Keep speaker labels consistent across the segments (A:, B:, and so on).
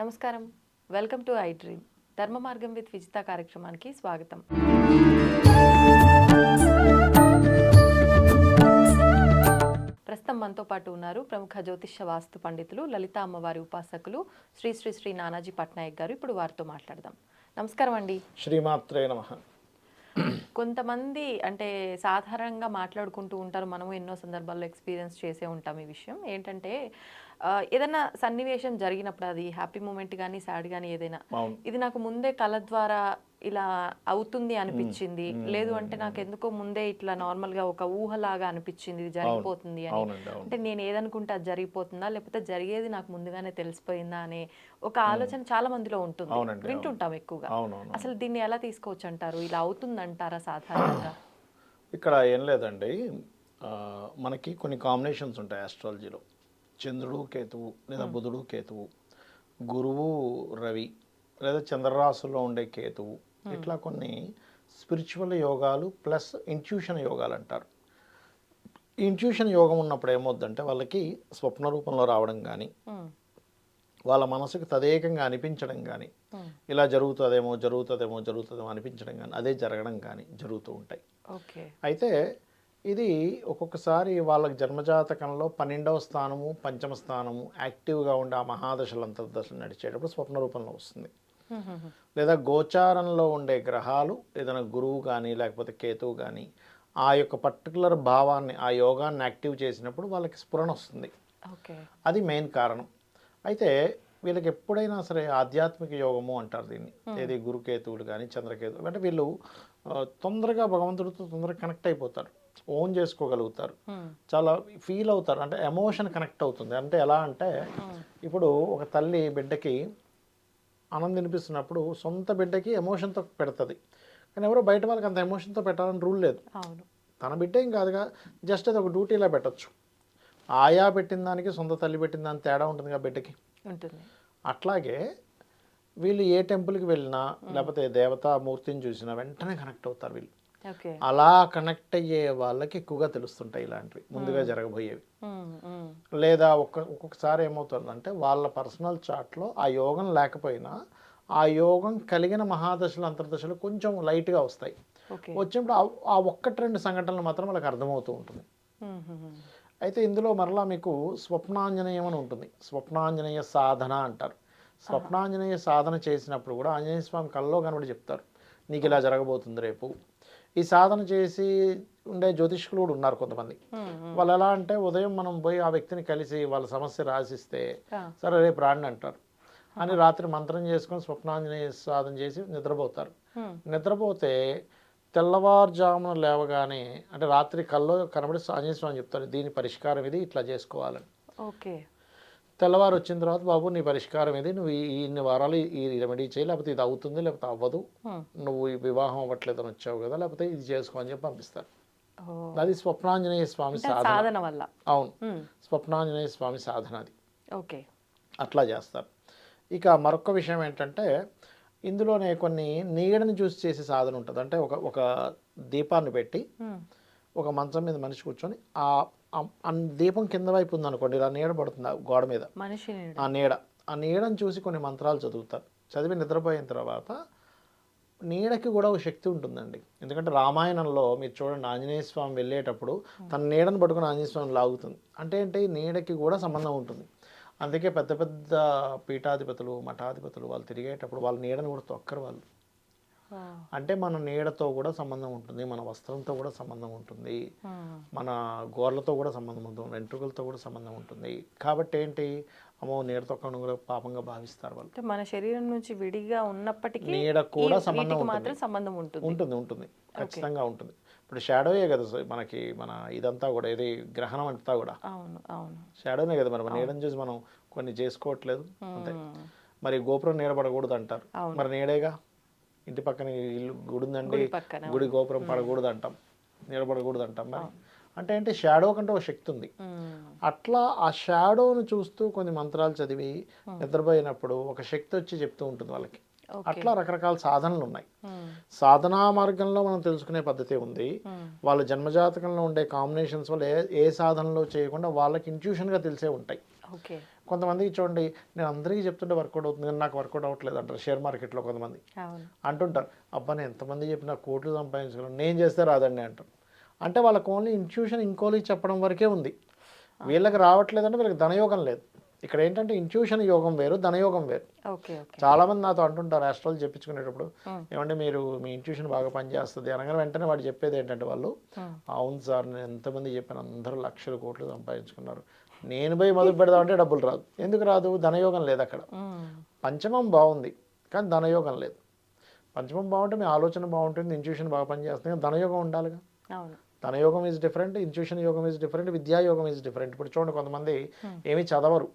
A: నమస్కారం. Welcome to I dream. ధర్మ మార్గం విత్ విజిత కార్యక్రమానికి స్వాగతం. ప్రస్తుతం మనతో పాటు ఉన్నారు ప్రముఖ జ్యోతిష్య వాస్తు పండితులు, లలిత అమ్మవారి ఉపాసకులు శ్రీ శ్రీ శ్రీ నానాజీ పట్నాయక్ గారు. ఇప్పుడు వారితో మాట్లాడదాం. నమస్కారం అండి.
B: శ్రీమాత్రే నమః.
A: కొంతమంది అంటే సాధారణంగా మాట్లాడుకుంటూ ఉంటారు, మనము ఎన్నో సందర్భాల్లో ఎక్స్పీరియన్స్ చేసే ఉంటాం ఈ విషయం. ఏంటంటే ఏదైనా సన్నివేశం జరిగినప్పుడు, అది హ్యాపీ మూమెంట్ కానీ సాడ్ కానీ ఏదైనా, ఇది నాకు ముందే కళ ద్వారా ఇలా అవుతుంది అనిపించింది, లేదు అంటే నాకు ఎందుకో ముందే ఇట్లా నార్మల్గా ఒక ఊహలాగా అనిపించింది ఇది జరిగిపోతుంది అని. అంటే నేను ఏదనుకుంటే అది జరిగిపోతుందా, లేకపోతే జరిగేది నాకు ముందుగానే తెలిసిపోయిందా అనే ఒక ఆలోచన చాలా మందిలో ఉంటుంది, వింటుంటాం ఎక్కువగా. అసలు దీన్ని ఎలా తీసుకోవచ్చు అంటారు? ఇలా అవుతుందంటారా సాధారణంగా?
B: ఇక్కడ ఏం లేదండి, మనకి కొన్ని కాంబినేషన్స్ ఉంటాయి ఆస్ట్రాలజీలో. చంద్రుడు కేతువు, లేదా బుధుడు కేతువు, గురువు రవి, లేదా చంద్రరాశుల్లో ఉండే కేతువు, ఇట్లా కొన్ని స్పిరిచువల్ యోగాలు ప్లస్ ఇంట్యూషన్ యోగాలు అంటారు. ఇంట్యూషన్ యోగం ఉన్నప్పుడు ఏమవుద్దంటే వాళ్ళకి స్వప్న రూపంలో రావడం కానీ, వాళ్ళ మనసుకు తదేకంగా అనిపించడం కానీ, ఇలా జరుగుతుందేమో అనిపించడం కానీ, అదే జరగడం కానీ జరుగుతూ ఉంటాయి. అయితే ఇది ఒక్కొక్కసారి వాళ్ళకి జన్మజాతకంలో 12వ స్థానము, పంచమ స్థానము యాక్టివ్గా ఉండే ఆ మహాదశలు అంతర్దశలు నడిచేటప్పుడు స్వప్న రూపంలో వస్తుంది. లేదా గోచారంలో ఉండే గ్రహాలు ఏదైనా గురువు కానీ లేకపోతే కేతువు కానీ ఆ యొక్క పర్టికులర్ భావాన్ని, ఆ యోగాన్ని యాక్టివ్ చేసినప్పుడు వాళ్ళకి స్ఫురణ వస్తుంది. అది మెయిన్ కారణం. అయితే వీళ్ళకి ఎప్పుడైనా సరే ఆధ్యాత్మిక యోగము అంటారు దీన్ని. ఏది గురుకేతువులు కానీ చంద్రకేతువులు అంటే వీళ్ళు తొందరగా భగవంతుడితో తొందరగా కనెక్ట్ అయిపోతారు, ఓన్ చేసుకోగలుగుతారు, చాలా ఫీల్ అవుతారు. అంటే ఎమోషన్ కనెక్ట్ అవుతుంది. అంటే ఎలా అంటే ఇప్పుడు ఒక తల్లి బిడ్డకి అన్నం తినిపిస్తున్నప్పుడు సొంత బిడ్డకి ఎమోషన్తో పెడుతుంది, కానీ ఎవరో బయట వాళ్ళకి అంత ఎమోషన్తో పెట్టాలని రూల్ లేదు. తన బిడ్డ ఏం కాదుగా, జస్ట్ అది ఒక డ్యూటీలా పెట్టచ్చు. ఆయా పెట్టిన దానికి సొంత తల్లి పెట్టిన దానికి తేడా ఉంటుంది కదా బిడ్డకి. అట్లాగే వీళ్ళు ఏ టెంపుల్కి వెళ్ళినా లేకపోతే దేవతామూర్తిని చూసినా వెంటనే కనెక్ట్ అవుతారు వీళ్ళు. అలా కనెక్ట్ అయ్యే వాళ్ళకి ఎక్కువగా తెలుస్తుంటాయి ఇలాంటివి, ముందుగా జరగబోయేవి. లేదా ఒక్కొక్కసారి ఏమవుతుందంటే వాళ్ళ పర్సనల్ చార్ట్లో ఆ యోగం లేకపోయినా ఆ యోగం కలిగిన మహాదశలు అంతర్దశలు కొంచెం లైట్గా వస్తాయి. వచ్చినప్పుడు ఆ ఒక్కటి రెండు సంఘటనలు మాత్రం వాళ్ళకి అర్థమవుతూ ఉంటుంది. అయితే ఇందులో మరలా మీకు స్వప్నాంజనేయం అని ఉంటుంది. స్వప్నాంజనేయ సాధన అంటారు. స్వప్నాంజనేయ సాధన చేసినప్పుడు కూడా ఆంజనేయ స్వామి కల్లో కనబడి చెప్తారు, నీకు ఇలా జరగబోతుంది రేపు. ఈ సాధన చేసి ఉండే జ్యోతిష్కులు కూడా ఉన్నారు కొంతమంది. వాళ్ళు ఎలా అంటే ఉదయం మనం పోయి ఆ వ్యక్తిని కలిసి వాళ్ళ సమస్య రాసిస్తే సరే రేపు రాండి అంటారు అని రాత్రి మంత్రం చేసుకొని స్వప్నాంజనేయ సాధన చేసి నిద్రపోతారు. నిద్రపోతే తెల్లవారుజామున లేవగానే, అంటే రాత్రి కల్లో కనబడి ఆంజనేయ స్వామి చెప్తారు దీని పరిష్కారం ఇది, ఇట్లా చేసుకోవాలని. తెల్లవారు వచ్చిన తర్వాత బాబు నీ పరిష్కారం ఇది, నువ్వు ఇన్ని వారాలు ఈ రెమెడీ చేయి, లేకపోతే ఇది అవుతుంది లేకపోతే అవ్వదు, నువ్వు ఈ వివాహం అవ్వట్లేదు అని వచ్చావు కదా, లేకపోతే ఇది చేసుకో అని చెప్పి పంపిస్తారు. అది స్వప్నాంజనేయ స్వామి సాధన వల్ల. అవును, స్వప్నాంజనేయ స్వామి సాధన అది. అట్లా చేస్తారు. ఇక మరొక విషయం ఏంటంటే ఇందులోనే కొన్ని నీడని చూసి చేసే సాధన ఉంటుంది. అంటే ఒక దీపాన్ని పెట్టి ఒక మంచం మీద మనిషి కూర్చొని ఆ దీపం కింద వైపు ఉందనుకోండి, ఇలా నీడ పడుతుంది గోడ మీద, ఆ నీడని చూసి కొన్ని మంత్రాలు చదువుతారు. చదివి నిద్రపోయిన తర్వాత నీడకి కూడా ఒక శక్తి ఉంటుందండి. ఎందుకంటే రామాయణంలో మీరు చూడండి, ఆంజనేయ స్వామి వెళ్ళేటప్పుడు తన నీడను పట్టుకుని ఆంజనేయ స్వామి లాగుతుంది. అంటే ఏంటి, నీడకి కూడా సంబంధం ఉంటుంది. అందుకే పెద్ద పెద్ద పీఠాధిపతులు మఠాధిపతులు వాళ్ళు తిరిగేటప్పుడు వాళ్ళ నీడను కూడా తొక్కరు వాళ్ళు. అంటే మన నీడతో కూడా సంబంధం ఉంటుంది, మన వస్త్రంతో కూడా సంబంధం ఉంటుంది, మన గోర్లతో కూడా సంబంధం ఉంటుంది, వెంట్రుకలతో కూడా సంబంధం ఉంటుంది. కాబట్టి ఏంటి, అమ్మో నీడ తొక్కడం కూడా పాపంగా భావిస్తారు వాళ్ళు.
A: మన శరీరం నుంచి విడిగా ఉన్నప్పటికీ
B: నీడ కూడా సంబంధం ఉంటుంది, ఖచ్చితంగా ఉంటుంది. ఇప్పుడు షాడోయే కదా మనకి, మన ఇదంతా కూడా ఇది గ్రహణం అంతా కూడా షాడోనే కదా. మరి నీడని చూసి మనం కొన్ని చేసుకోవట్లేదు అంతే. మరి గోపురం నీడ పడకూడదు అంటారు, మరి నీడేగా. ఇంటి పక్కన ఇల్లు గుడి ఉందండి, గుడి గోపురం పడకూడదు అంటాం, నిలబడకూడదు అంటాం. మరి అంటే ఏంటి, షాడో కంటే ఒక శక్తి ఉంది. అట్లా ఆ షాడోను చూస్తూ కొన్ని మంత్రాలు చదివి నిద్రపోయినప్పుడు ఒక శక్తి వచ్చి చెప్తూ ఉంటుంది వాళ్ళకి. అట్లా రకరకాల సాధనలు ఉన్నాయి. సాధనా మార్గంలో మనం తెలుసుకునే పద్ధతి ఉంది. వాళ్ళ జన్మజాతకంలో ఉండే కాంబినేషన్స్ వల్ల ఏ సాధనలో చేయకుండా వాళ్ళకి ఇంట్యూషన్గా తెలిసే ఉంటాయి.
A: ఓకే.
B: కొంతమందికి చూడండి, నేను అందరికీ చెప్తుంటే వర్కౌట్ అవుతుంది కానీ నాకు వర్కౌట్ అవ్వట్లేదు అంటారు షేర్ మార్కెట్లో కొంతమంది
A: అవును.
B: అంటుంటారు. అబ్బా నేను ఎంతమంది చెప్పినా కోట్లు సంపాదించుకున్నాను, నేను చేస్తే రాదండి అంటారు. అంటే వాళ్ళకి ఓన్లీ ఇన్ట్యూషన్ ఇంకోలికి చెప్పడం వరకే ఉంది. వీళ్ళకి రావట్లేదంటే వీళ్ళకి ధనయోగం లేదు. ఇక్కడ ఏంటంటే ఇన్ట్యూషన్ యోగం వేరు, ధనయోగం వేరు.
A: ఓకే. ఓకే.
B: చాలామంది నాతో అంటుంటారు ఆస్ట్రాలజీ చెప్పించుకునేటప్పుడు,
A: హ్మ్.
B: ఏమంటే మీరు మీ ఇన్ట్యూషన్ బాగా పనిచేస్తుంది అనగానే వెంటనే వాడు చెప్పేది ఏంటంటే వాళ్ళు,
A: హ్మ్.
B: అవును సార్ నేను ఎంతమంది చెప్పాను అందరూ లక్షల కోట్లు సంపాదించుకున్నారు, నేను పోయి మొదలు పెడదామంటే డబ్బులు రాదు. ఎందుకు రాదు? ధనయోగం లేదు అక్కడ.
A: హ్మ్.
B: పంచమం బాగుంది కానీ ధనయోగం లేదు. పంచమం బాగుంటే మీ ఆలోచన బాగుంటుంది, ఇన్ట్యూషన్ బాగా పనిచేస్తుంది, కానీ ధనయోగం ఉండాలిగా.
A: అవును.
B: ధనయోగం ఈజ్ డిఫరెంట్, ఇన్ట్యూషన్ యోగం ఈజ్ డిఫరెంట్, విద్యాయోగం ఈజ్ డిఫరెంట్. ఇప్పుడు చూడండి, కొంతమంది ఏమీ చదవరు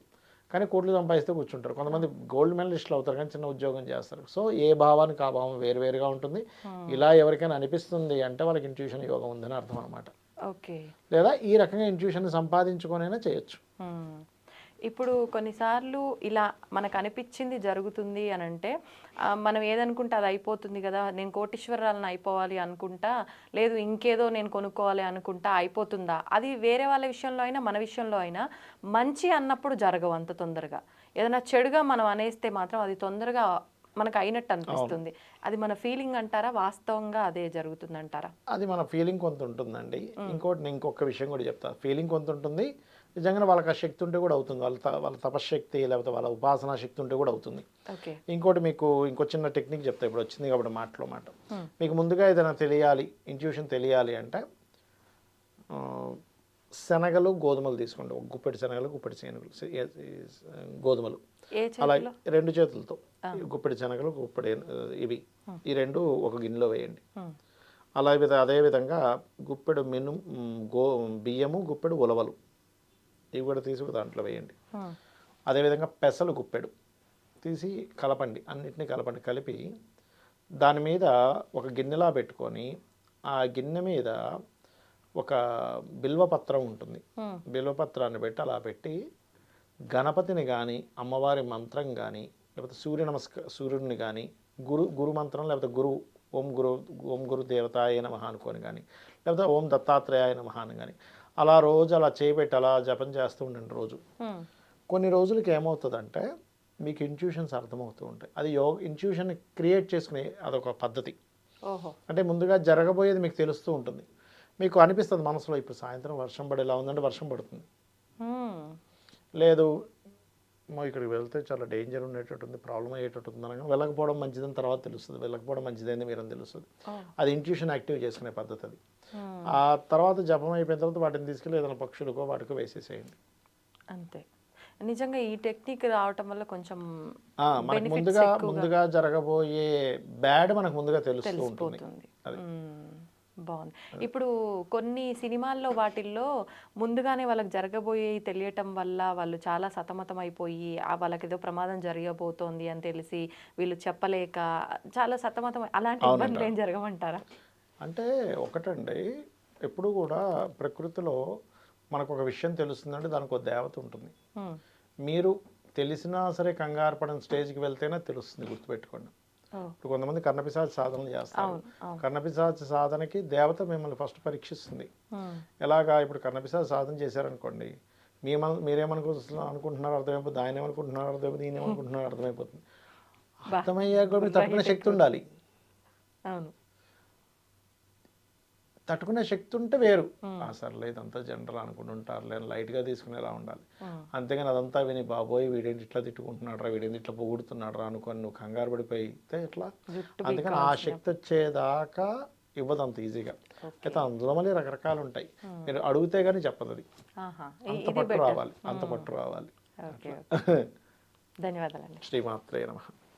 B: కానీ కోట్లు సంపాదిస్తూ కూర్చుంటారు. కొంతమంది గోల్డ్ మెడలిస్టులు అవుతారు కానీ చిన్న ఉద్యోగం చేస్తారు. సో ఏ భావానికి ఆ భావం వేరువేరుగా ఉంటుంది. ఇలా ఎవరికైనా అనిపిస్తుంది అంటే వాళ్ళకి ఇన్ట్యూషన్ యోగం ఉందని అర్థం అనమాట.
A: ఓకే.
B: లేదా ఈ రకంగా ఇన్ట్యూషన్ సంపాదించుకొనైనా చేయొచ్చు.
A: హ్మ్. ఇప్పుడు కొన్నిసార్లు ఇలా మనకు అనిపించింది జరుగుతుంది అని అంటే మనం ఏదనుకుంటే అది అయిపోతుంది కదా, నేను కోటీశ్వరాలను అయిపోవాలి అనుకుంటా, లేదు ఇంకేదో నేను కొనుక్కోవాలి అనుకుంటా అయిపోతుందా? అది వేరే వాళ్ళ విషయంలో అయినా మన విషయంలో అయినా మంచి అన్నప్పుడు జరగవు అంత తొందరగా. ఏదైనా చెడుగా మనం అనేస్తే మాత్రం అది తొందరగా మనకు అయినట్టు అనిపిస్తుంది. అది మన ఫీలింగ్ అంటారా? వాస్తవంగా అదే జరుగుతుందంటారా?
B: అది మన ఫీలింగ్ కొంత ఉంటుందండి. ఇంకోటి నేను ఇంకొక విషయం కూడా చెప్తాను. ఫీలింగ్ కొంత ఉంటుంది, నిజంగానే వాళ్ళకి ఆ శక్తి ఉంటే కూడా అవుతుంది. వాళ్ళ తపశ్శక్తి లేకపోతే వాళ్ళ ఉపాసనా శక్తి ఉంటే కూడా అవుతుంది.
A: ఓకే.
B: ఇంకోటి మీకు ఇంకో చిన్న టెక్నిక్ చెప్తా, ఇప్పుడు వచ్చింది కాబట్టి మాటలో మాట. మీకు ముందుగా ఏదైనా తెలియాలి, ఇన్ట్యూషన్ తెలియాలి అంటే శనగలు గోధుమలు తీసుకోండి. ఒక గుప్పెడి శనగలు, గుప్పెడి శనగలు, గోధుమలు
A: ఏ
B: అలా
A: చేతిలో?
B: 2 చేతులతో గుప్పెడి శనగలు, గుప్పెడి ఇవి ఈ 2 ఒక గిన్నెలో వేయండి. అదేవిధంగా గుప్పెడు బియ్యము, గుప్పెడు ఉలవలు ఇవి కూడా తీసి ఒక దాంట్లో వేయండి. అదేవిధంగా పెసలు గుప్పెడు తీసి కలపండి, అన్నిటినీ కలపండి. కలిపి దాని మీద ఒక గిన్నెలా పెట్టుకొని ఆ గిన్నె మీద ఒక బిల్వపత్రం ఉంటుంది. బిల్వపత్రాన్ని పెట్టి అలా పెట్టి గణపతిని కానీ, అమ్మవారి మంత్రం కానీ, లేకపోతే సూర్యుడిని కానీ, గురు మంత్రం, లేకపోతే ఓం గురు దేవతాయ నమః అనుకొని కానీ, లేకపోతే ఓం దత్తాత్రేయాయ నమః అని కానీ అలా రోజు అలా చేయబెట్టి అలా జపం చేస్తూ ఉండండి రోజు. కొన్ని రోజులకి ఏమవుతుందంటే మీకు ఇన్ట్యూషన్స్ అర్థమవుతూ ఉంటాయి. అది ఇన్ట్యూషన్ క్రియేట్ చేసుకునే అదొక పద్ధతి. అంటే ముందుగా జరగబోయేది మీకు తెలుస్తూ ఉంటుంది. మీకు అనిపిస్తుంది మనసులో, ఇప్పుడు సాయంత్రం వర్షం పడేలా ఉందంటే వర్షం పడుతుంది. లేదు ఇక్కడికి వెళ్తే చాలా డేంజర్ ఉండేటట్టుంది, ప్రాబ్లం అయ్యేటట్టుంది అనగా వెళ్ళకపోవడం మంచిదని తర్వాత తెలుస్తుంది. వెళ్ళకపోవడం మంచిదని మీరని తెలుస్తుంది. అది ఇన్ట్యూషన్ యాక్టివ్ చేసుకునే పద్ధతి అది. ఆ తర్వాత జపం అయిపోయిన తర్వాత వాటిని తీసుకెళ్ళి ఏదైనా పక్షులకో వాటికో వేసేసేయండి.
A: అంతే. నిజంగా ఈ టెక్నిక్ రావటం వల్ల కొంచెం
B: మనకు ముందుగా జరగబోయే బ్యాడ్ మనకు ముందుగా తెలుస్తూ ఉంటుంది.
A: బాగుంది. ఇప్పుడు కొన్ని సినిమాల్లో వాటిల్లో ముందుగానే వాళ్ళకి జరగబోయేవి తెలియటం వల్ల వాళ్ళు చాలా సతమతం అయిపోయి వాళ్ళకి ఏదో ప్రమాదం జరగబోతోంది అని తెలిసి వీళ్ళు చెప్పలేక చాలా సతమతం, అలాంటి ఇబ్బందులు ఏం జరగమంటారా?
B: అంటే ఒకటండి, ఎప్పుడు కూడా ప్రకృతిలో మనకు ఒక విషయం తెలుస్తుందంటే దానికి ఒక దేవత ఉంటుంది. మీరు తెలిసినా సరే కంగారు పడిన స్టేజ్కి వెళ్తేనే తెలుస్తుంది, గుర్తుపెట్టుకోండి. ఇప్పుడు కొంతమంది కర్ణపిశాచ సాధనలు చేస్తారు. కర్ణపిశాచ సాధనకి దేవత మిమ్మల్ని ఫస్ట్ పరీక్షిస్తుంది. ఎలాగా? ఇప్పుడు కర్ణపిశాచ సాధన చేశారనుకోండి, మీరేమనుకుంటున్నారో అర్థమైపోతుంది, ఆయన ఏమనుకుంటున్నారో అర్థమైపోతుంది, ఈయన ఏమనుకుంటున్నారో అర్థమైపోతుంది. అర్థమయ్యాక కూడా తట్టుకునే శక్తి ఉండాలి. తట్టుకునే శక్తి ఉంటే వేరు. సర్లే ఇదంతా జనరల్ అనుకుంటుంటారు, లేదా లైట్గా తీసుకునేలా ఉండాలి. అంతేగాని అదంతా విని బాబోయ్ వీడేంటి ఇట్లా తిట్టుకుంటున్నాడు రా, వీడేంటి ఇట్లా పొగుడుతున్నాడు రా అనుకొని నువ్వు కంగారు పడిపోయితే ఎట్లా? అందుకని ఆ శక్తి వచ్చేదాకా ఇవ్వదు అంత ఈజీగా. అయితే అందులో మళ్ళీ రకరకాలు ఉంటాయి. మీరు అడిగితే కానీ చెప్పదు అది. అంత పట్టు రావాలి.
A: ధన్యవాదాలండి.
B: శ్రీమాత్రే నమః.